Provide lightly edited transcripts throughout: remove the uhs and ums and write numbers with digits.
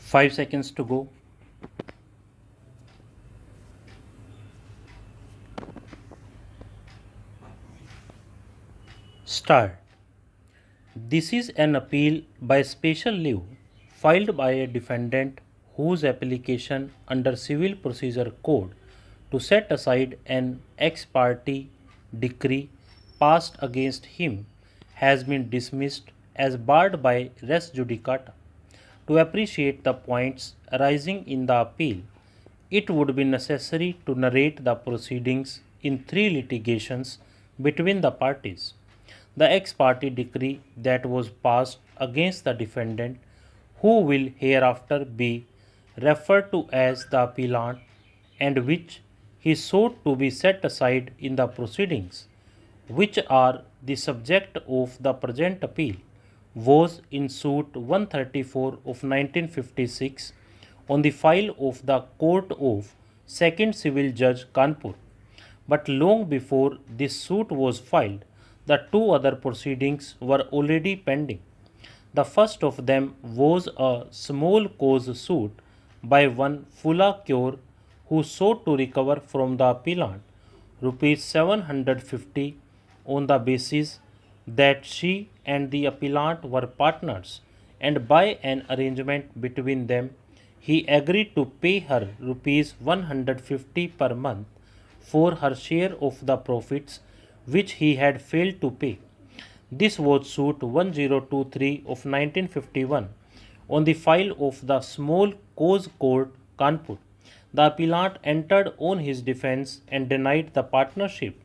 5 seconds to go. Start. This is an appeal by special leave filed by a defendant whose application under Civil Procedure Code to set aside an ex parte decree passed against him has been dismissed as barred by res judicata. To appreciate the points arising in the appeal, it would be necessary to narrate the proceedings in three litigations between the parties. The ex parte decree that was passed against the defendant, who will hereafter be referred to as the appellant, and which he sought to be set aside in the proceedings, which are the subject of the present appeal, was in suit 134 of 1956 on the file of the Court of Second Civil Judge Kanpur. But long before this suit was filed, the two other proceedings were already pending. The first of them was a small cause suit by one Fula Cure, who sought to recover from the appellant rupees 750 on the basis that she and the appellant were partners, and by an arrangement between them he agreed to pay her rupees 150 per month for her share of the profits which he had failed to pay. This was suit 1023 of 1951 on the file of the Small Cause Court, Kanpur. The appellant entered on his defense and denied the partnership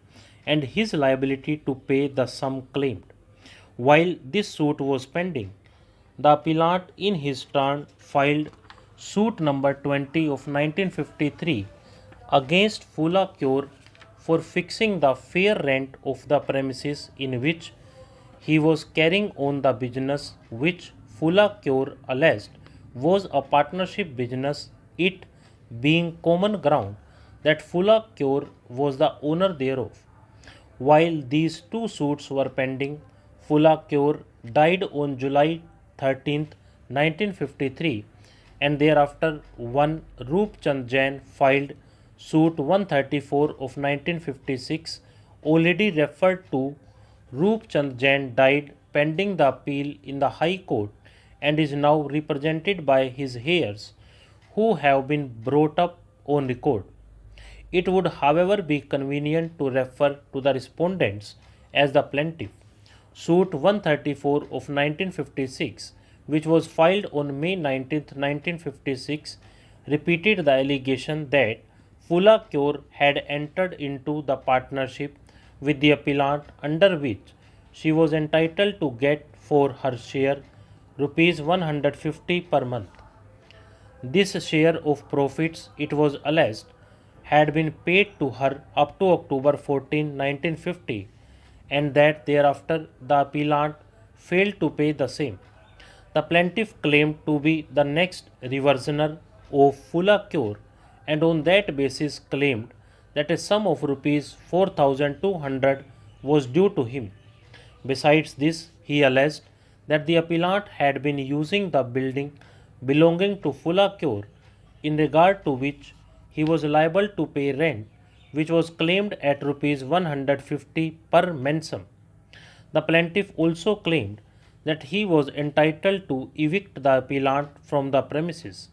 and his liability to pay the sum claimed. While this suit was pending, the appellant in his turn filed suit number 20 of 1953 against Fula Cure for fixing the fair rent of the premises in which he was carrying on the business which Fula Cure alleged was a partnership business, it being common ground that Fula Cure was the owner thereof. While these two suits were pending, Fula Cure died on July 13, 1953, and thereafter one Roop Chand Jain filed suit 134 of 1956 already referred to. Roop Chand Jain died pending the appeal in the High Court and is now represented by his heirs, who have been brought up on record. It would, however, be convenient to refer to the respondents as the plaintiff. Suit 134 of 1956, which was filed on May 19, 1956, repeated the allegation that Fula Cure had entered into the partnership with the appellant under which she was entitled to get for her share rupees 150 per month. This share of profits, it was alleged, had been paid to her up to October 14, 1950, and that thereafter the appellant failed to pay the same. The plaintiff claimed to be the next reversioner of Fula Cure, and on that basis claimed that a sum of rupees 4200 was due to him. Besides this, he alleged that the appellant had been using the building belonging to Fula Cure, in regard to which he was liable to pay rent, which was claimed at rupees 150 per mensum. The plaintiff also claimed that he was entitled to evict the appellant from the premises.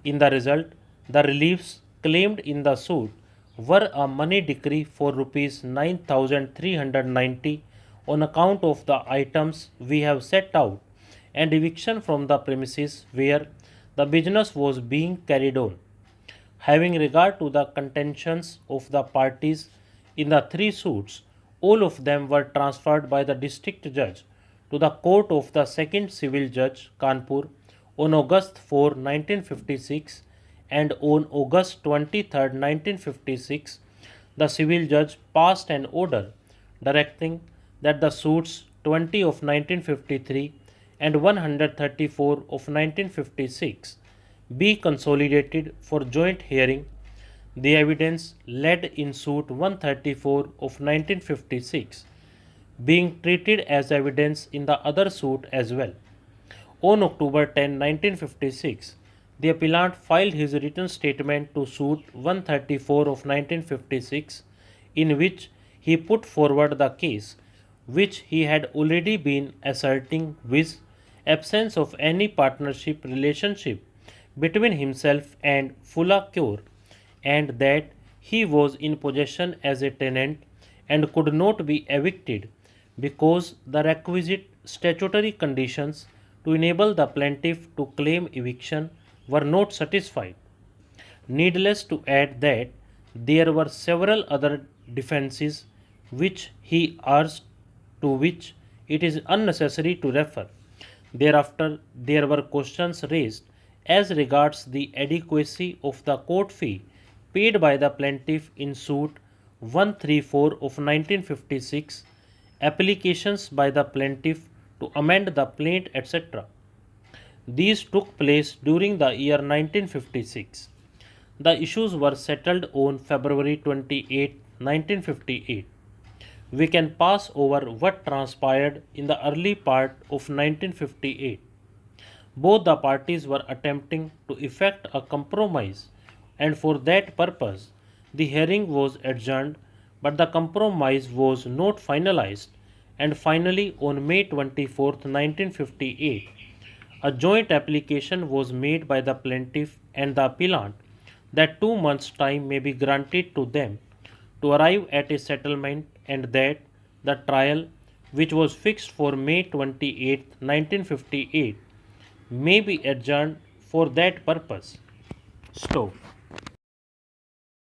In the result, the reliefs claimed in the suit were a money decree for rupees 9390 on account of the items we have set out, and eviction from the premises where the business was being carried on. Having regard to the contentions of the parties in the three suits, all of them were transferred by the district judge to the court of the second civil judge, Kanpur, on August 4, 1956, and on August 23, 1956, the civil judge passed an order directing that the suits 20 of 1953 and 134 of 1956 be consolidated for joint hearing, the evidence led in suit 134 of 1956 being treated as evidence in the other suit as well. On October 10, 1956, The appellant filed his written statement to suit 134 of 1956, in which he put forward the case which he had already been asserting, with absence of any partnership relationship between himself and Fulla Cure, and that he was in possession as a tenant and could not be evicted because the requisite statutory conditions to enable the plaintiff to claim eviction were not satisfied. Needless to add that there were several other defenses which he urged, to which it is unnecessary to refer. Thereafter, there were questions raised as regards the adequacy of the court fee paid by the plaintiff in suit 134 of 1956, applications by the plaintiff to amend the plaint, etc. These took place during the year 1956. The issues were settled on February 28, 1958. We can pass over what transpired in the early part of 1958. Both the parties were attempting to effect a compromise, and for that purpose the hearing was adjourned, but the compromise was not finalized, and finally on May 24, 1958, a joint application was made by the plaintiff and the appellant that 2 months' time may be granted to them to arrive at a settlement, and that the trial, which was fixed for May 28, 1958, may be adjourned for that purpose. Stop.